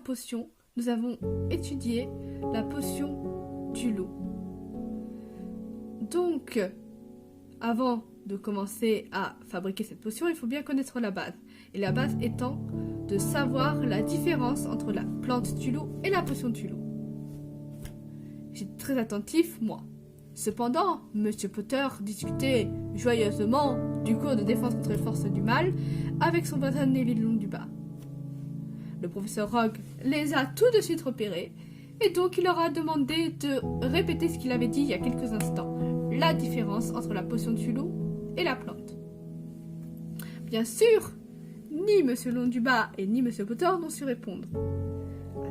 potion, nous avons étudié la potion du loup. Donc, avant de commencer à fabriquer cette potion, il faut bien connaître la base. Et la base étant de savoir la différence entre la plante du loup et la potion du loup. J'étais très attentif, moi. Cependant, Monsieur Potter discutait joyeusement du cours de défense contre les forces du mal avec son voisin Neville Londubat. Le professeur Rogue les a tout de suite repérés et donc il leur a demandé de répéter ce qu'il avait dit il y a quelques instants, la différence entre la potion du loup et la plante. Bien sûr, ni Monsieur Londubat et ni Monsieur Potter n'ont su répondre.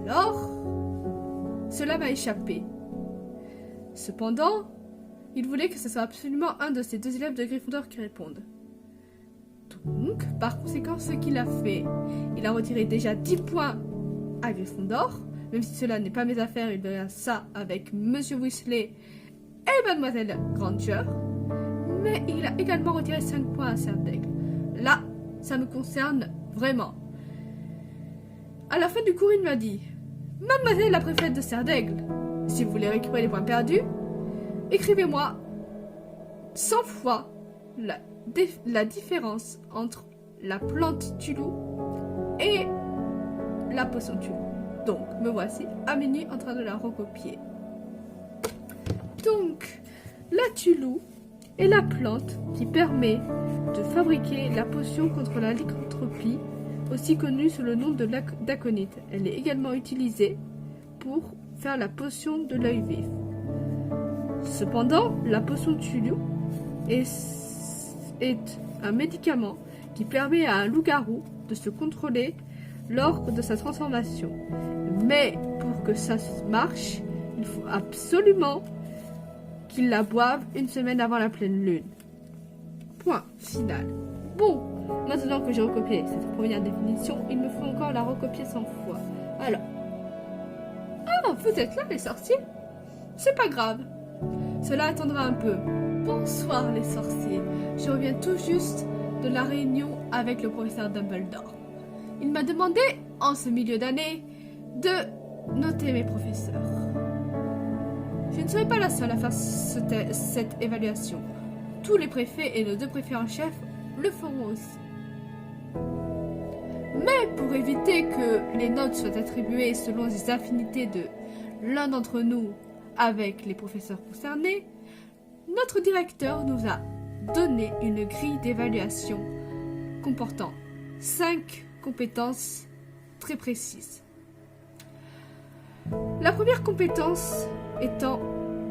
Alors, cela m'a échappé. Cependant, il voulait que ce soit absolument un de ces deux élèves de Gryffondor qui réponde. Donc, par conséquent, ce qu'il a fait, il a retiré déjà 10 points à Gryffondor, même si cela n'est pas mes affaires, il verra ça avec Monsieur Weasley et Mademoiselle Granger, mais il a également retiré 5 points à Serdaigle. Là, ça me concerne vraiment. À la fin du cours, il m'a dit « Mademoiselle la préfète de Serdaigle, si vous voulez récupérer les points perdus, écrivez-moi 100 fois la différence entre la plante du loup et la potion du loup. » Donc, me voici à minuit en train de la recopier. Donc, la tulou est la plante qui permet de fabriquer la potion contre la lycanthropie, aussi connue sous le nom de d'aconite. Elle est également utilisée pour faire la potion de l'œil vif. Cependant, la potion tulou est un médicament qui permet à un loup-garou de se contrôler lors de sa transformation. Mais pour que ça marche, il faut absolument qu'il la boive une semaine avant la pleine lune. Point final. Bon, maintenant que j'ai recopié cette première définition, il me faut encore la recopier 100 fois. Alors. Ah, vous êtes là les sorciers? C'est pas grave. Cela attendra un peu. Bonsoir les sorciers. Je reviens tout juste de la réunion avec le professeur Dumbledore. Il m'a demandé, en ce milieu d'année, de noter mes professeurs. Je ne serai pas la seule à faire cette évaluation. Tous les préfets et nos 2 préfets en chef le feront aussi. Mais pour éviter que les notes soient attribuées selon les affinités de l'un d'entre nous avec les professeurs concernés, notre directeur nous a donné une grille d'évaluation comportant 5 compétences très précises. La première compétence étant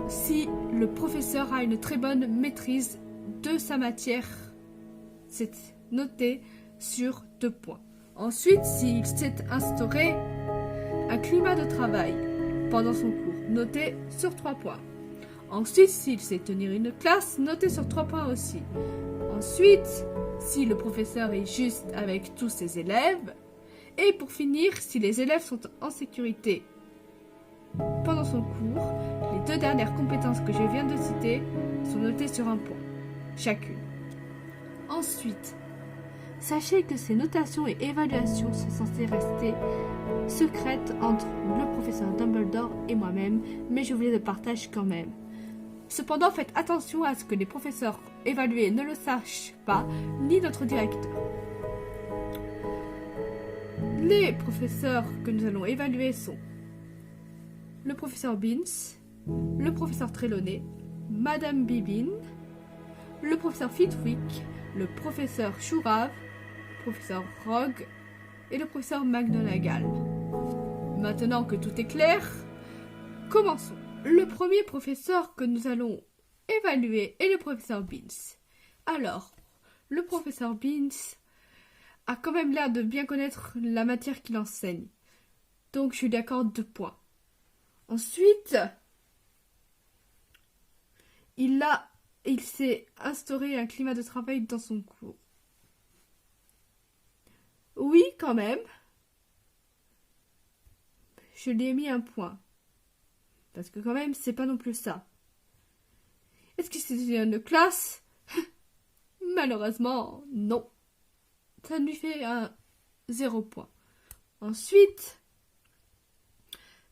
si le professeur a une très bonne maîtrise de sa matière, c'est noté sur 2 points. Ensuite, s'il s'est instauré un climat de travail pendant son cours, noté sur 3 points. Ensuite, s'il sait tenir une classe, noté sur 3 points aussi. Ensuite, si le professeur est juste avec tous ses élèves. Et pour finir, si les élèves sont en sécurité pendant son cours, les 2 dernières compétences que je viens de citer sont notées sur 1 point, chacune. Ensuite, sachez que ces notations et évaluations sont censées rester secrètes entre le professeur Dumbledore et moi-même, mais je vous les partage quand même. Cependant, faites attention à ce que les professeurs évalués ne le sachent pas, ni notre directeur. Les professeurs que nous allons évaluer sont le professeur Beans, le professeur Trelawney, Madame Bibine, le professeur Flitwick, le professeur Chourave, le professeur Rogue et le professeur McGonagall. Maintenant que tout est clair, commençons. Le premier professeur que nous allons évaluer est le professeur Beans. Alors, le professeur Beans a quand même l'air de bien connaître la matière qu'il enseigne. Donc, je lui accorde 2 points. Ensuite, il s'est instauré un climat de travail dans son cours. Oui, quand même. Je lui ai mis 1 point. Parce que quand même, c'est pas non plus ça. Est-ce que c'était une classe? Malheureusement, non. Ça lui fait un 0 point. Ensuite,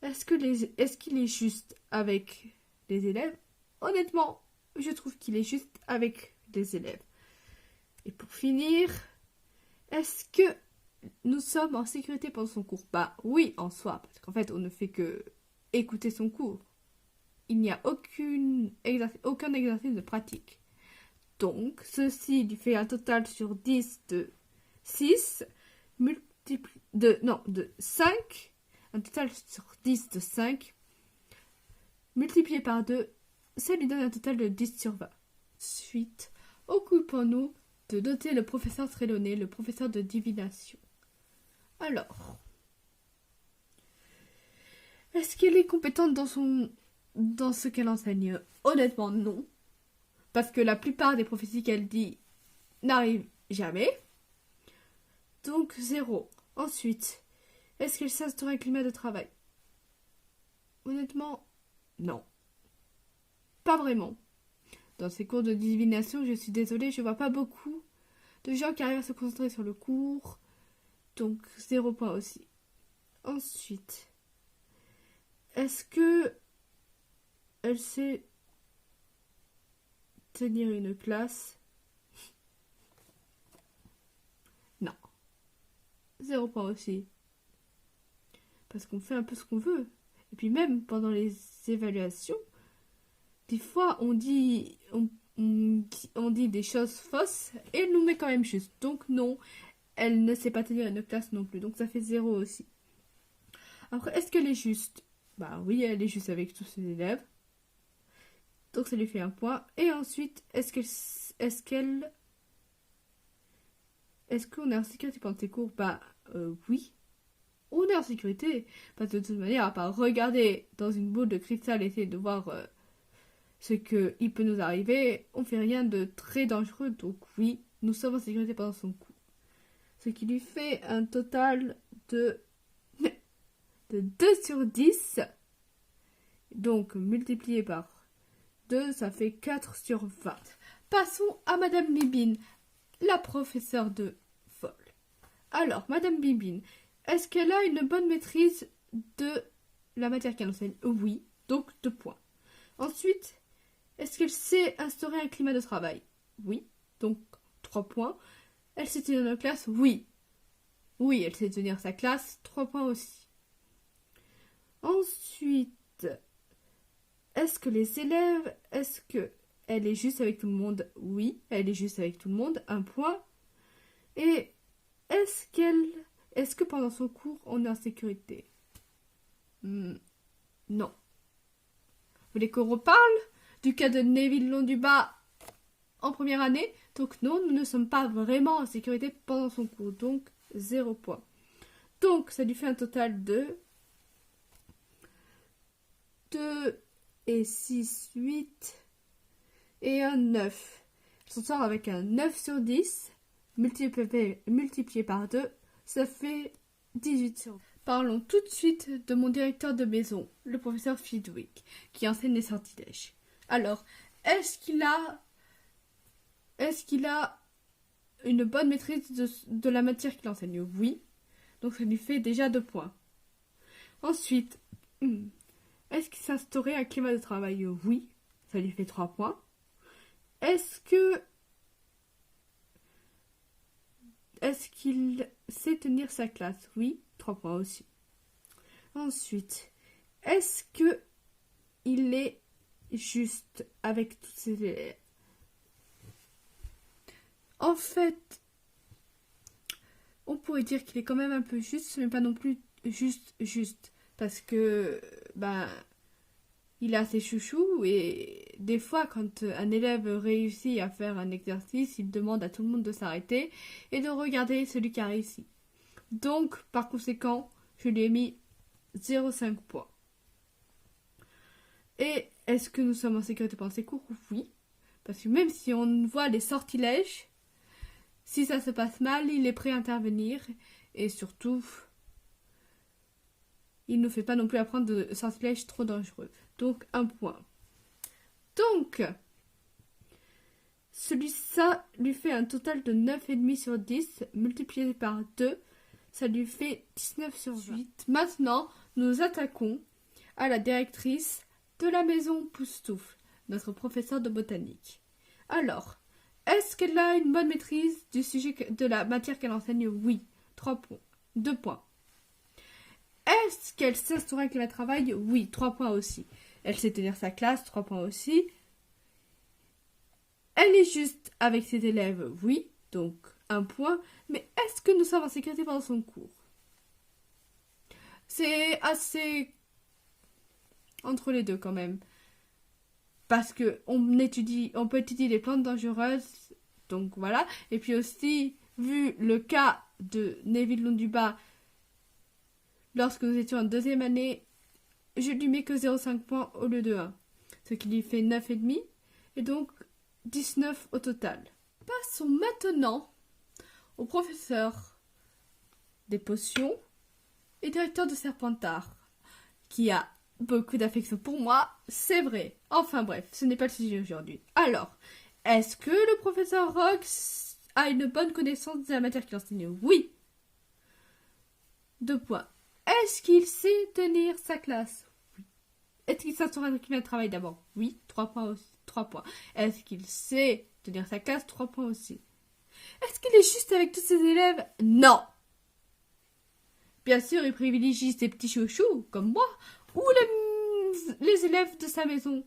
Est-ce qu'il est juste avec les élèves? Honnêtement, je trouve qu'il est juste avec les élèves. Et pour finir, est-ce que nous sommes en sécurité pendant son cours? Bah oui, en soi, parce qu'en fait, on ne fait que écouter son cours. Il n'y a aucun exercice de pratique. Donc, ceci lui fait un total sur 10 de 6, de 5, un total sur 10 de 5, multiplié par 2, ça lui donne un total de 10 sur 20. Ensuite, occupons-nous de noter le professeur Trelawney, le professeur de divination. Alors, est-ce qu'elle est compétente dans ce qu'elle enseigne? Honnêtement, non. Parce que la plupart des prophéties qu'elle dit n'arrivent jamais. Donc, 0. Ensuite, est-ce qu'elle sait instaurer un climat de travail? Honnêtement, non. Pas vraiment. Dans ces cours de divination, je suis désolée, je vois pas beaucoup de gens qui arrivent à se concentrer sur le cours. Donc, 0 point aussi. Ensuite, est-ce que elle sait tenir une classe? Non. 0 point aussi. Parce qu'on fait un peu ce qu'on veut. Et puis même pendant les évaluations, des fois on dit des choses fausses et elle nous met quand même juste. Donc non, elle ne sait pas tenir une classe non plus. Donc ça fait 0 aussi. Après, est-ce qu'elle est juste? Bah oui, elle est juste avec tous ses élèves. Donc ça lui fait 1 point. Et ensuite, est-ce qu'on est en sécurité pendant ses cours? Bah oui. On est en sécurité. Parce que de toute manière, à part regarder dans une boule de cristal et essayer de voir ce qu'il peut nous arriver, on fait rien de très dangereux. Donc oui, nous sommes en sécurité pendant son cours. Ce qui lui fait un total de 2 sur 10. Donc multiplié par 2, ça fait 4 sur 20. Passons à Madame Bibine, la professeure de vol. Alors, Madame Bibine, est-ce qu'elle a une bonne maîtrise de la matière qu'elle enseigne? Oui, donc 2 points. Ensuite, est-ce qu'elle sait instaurer un climat de travail? Oui, donc 3 points. Elle sait tenir une classe? Oui. Oui, elle sait tenir sa classe, 3 points aussi. Ensuite, est-ce que les élèves, est-ce qu'elle est juste avec tout le monde? Oui, elle est juste avec tout le monde, 1 point. Et est-ce que pendant son cours, on est en sécurité? Non. Vous voulez qu'on reparle du cas de Neville Londubat en première année? Donc non, nous ne sommes pas vraiment en sécurité pendant son cours, donc 0 point. Donc ça lui fait un total de 2 et 6, 8 et un 9. Elle s'en sort avec un 9 sur 10, multiplié par 2, ça fait 18 sur 20. Parlons tout de suite de mon directeur de maison, le professeur Fidwick, qui enseigne les sortilèges. Alors, est-ce qu'il a une bonne maîtrise de la matière qu'il enseigne? Oui. Donc ça lui fait déjà 2 points. Ensuite, est-ce qu'il s'est instauré un climat de travail? Oui. Ça lui fait 3 points. Est-ce qu'il sait tenir sa classe? Oui. 3 points aussi. Ensuite, est-ce qu'il est juste avec tous ses élèves? En fait, on pourrait dire qu'il est quand même un peu juste, mais pas non plus juste. Parce que, il a ses chouchous et des fois, quand un élève réussit à faire un exercice, il demande à tout le monde de s'arrêter et de regarder celui qui a réussi. Donc, par conséquent, je lui ai mis 0,5 points. Et est-ce que nous sommes en sécurité pendant ces cours? Oui. Parce que même si on voit les sortilèges, si ça se passe mal, il est prêt à intervenir. Et surtout, il ne fait pas non plus apprendre de sortilèges trop dangereux. Donc, 1 point. Donc, ça lui fait un total de 9,5 sur 10, multiplié par 2. Ça lui fait 19 sur 8. Maintenant, nous attaquons à la directrice de la maison Poustoufle, notre professeure de botanique. Alors, est-ce qu'elle a une bonne maîtrise du sujet de la matière qu'elle enseigne? Oui. 3 points. 2 points. Est-ce qu'elle sait instaurer un climat de travail? Oui. 3 points aussi. Elle sait tenir sa classe? 3 points aussi. Elle est juste avec ses élèves? Oui. Donc, 1 point. Mais est-ce que nous sommes en sécurité pendant son cours? C'est assez entre les deux quand même. Parce que on peut étudier les plantes dangereuses, donc voilà. Et puis aussi, vu le cas de Neville Londuba, lorsque nous étions en 2e année, je lui mets que 0,5 points au lieu de 1. Ce qui lui fait 9,5 et donc 19 au total. Passons maintenant au professeur des potions et directeur de Serpentard, qui a beaucoup d'affection pour moi, c'est vrai. Enfin bref, ce n'est pas le sujet aujourd'hui. Alors, est-ce que le professeur Rox a une bonne connaissance de la matière qu'il enseigne? Oui. 2 points. Est-ce qu'il sait tenir sa classe? Oui. Est-ce qu'il s'instaure un climat de travail d'abord? Oui. 3 points aussi. 3 points. Est-ce qu'il sait tenir sa classe? 3 points aussi. Est-ce qu'il est juste avec tous ses élèves? Non. Bien sûr, il privilégie ses petits chouchous, comme moi, ou les élèves de sa maison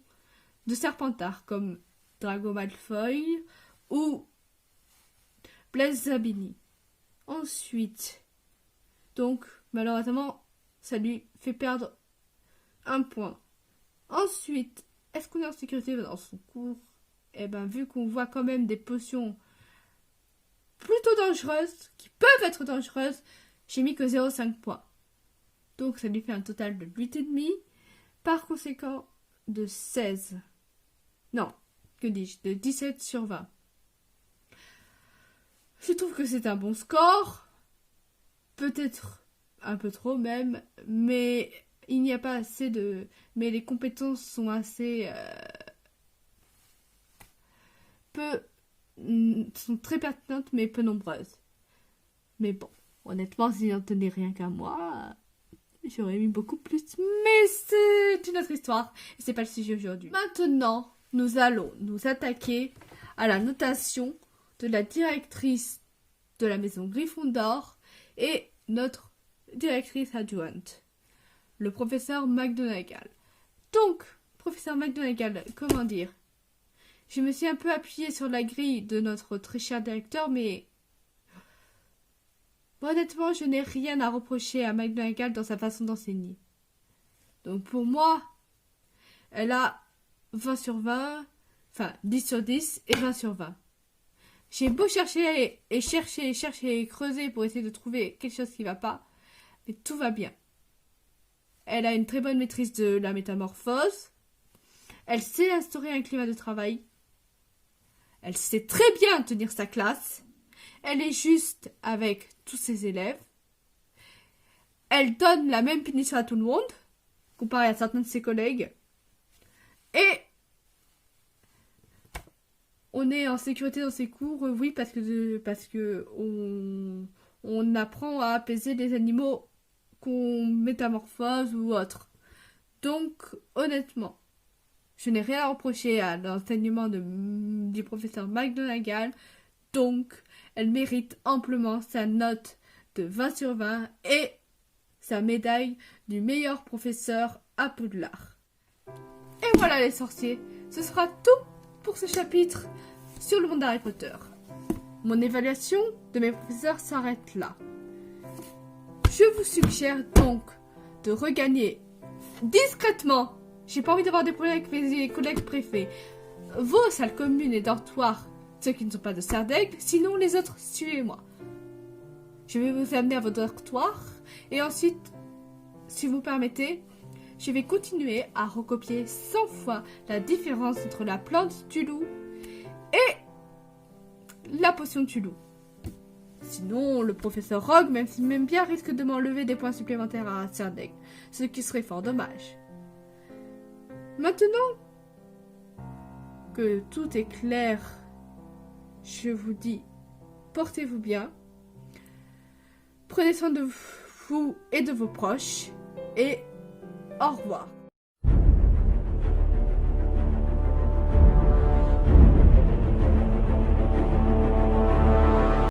de Serpentard, comme Drago Malfoy ou Blaise Zabini. Ensuite, donc, malheureusement, ça lui fait perdre 1 point. Ensuite, est-ce qu'on est en sécurité dans son cours? Eh bien, vu qu'on voit quand même des potions plutôt dangereuses, qui peuvent être dangereuses, j'ai mis que 0,5 points. Donc, ça lui fait un total de 8,5. Par conséquent, de 16. Non, que dis-je? De 17 sur 20. Je trouve que c'est un bon score. Peut-être un peu trop même, mais il n'y a pas assez de... Mais les compétences sont assez... sont très pertinentes, mais peu nombreuses. Mais bon, honnêtement, s'il n'en tenait rien qu'à moi, j'aurais mis beaucoup plus. Mais c'est une autre histoire, et c'est pas le sujet aujourd'hui. Maintenant, nous allons nous attaquer à la notation de la directrice de la maison Gryffondor et notre directrice adjointe, le professeur McGonagall. Donc, professeur McGonagall, comment dire? Je me suis un peu appuyée sur la grille de notre très cher directeur, mais honnêtement, je n'ai rien à reprocher à McGonagall dans sa façon d'enseigner. Donc pour moi, elle a 20 sur 20, enfin 10 sur 10 et 20 sur 20. J'ai beau chercher et creuser pour essayer de trouver quelque chose qui ne va pas, mais tout va bien. Elle a une très bonne maîtrise de la métamorphose. Elle sait instaurer un climat de travail. Elle sait très bien tenir sa classe. Elle est juste avec tous ses élèves. Elle donne la même punition à tout le monde, comparé à certains de ses collègues. Et on est en sécurité dans ses cours, oui, parce que on apprend à apaiser les animaux qu'on métamorphose ou autre. Donc, honnêtement, je n'ai rien à reprocher à l'enseignement du professeur McGonagall. Donc, elle mérite amplement sa note de 20 sur 20 et sa médaille du meilleur professeur à Poudlard. Et voilà les sorciers, ce sera tout pour ce chapitre sur le monde d'Harry Potter. Mon évaluation de mes professeurs s'arrête là. Je vous suggère donc de regagner discrètement, j'ai pas envie d'avoir des problèmes avec mes collègues préfets, vos salles communes et dortoirs, ceux qui ne sont pas de Serre d'Aigle, sinon les autres, suivez-moi. Je vais vous amener à votre dortoir et ensuite, si vous permettez, je vais continuer à recopier 100 fois la différence entre la plante du loup et la potion du loup. Sinon, le professeur Rogue, même s'il m'aime bien, risque de m'enlever des points supplémentaires à Serre d'Aigle, ce qui serait fort dommage. Maintenant que tout est clair, je vous dis, portez-vous bien, prenez soin de vous et de vos proches, et au revoir.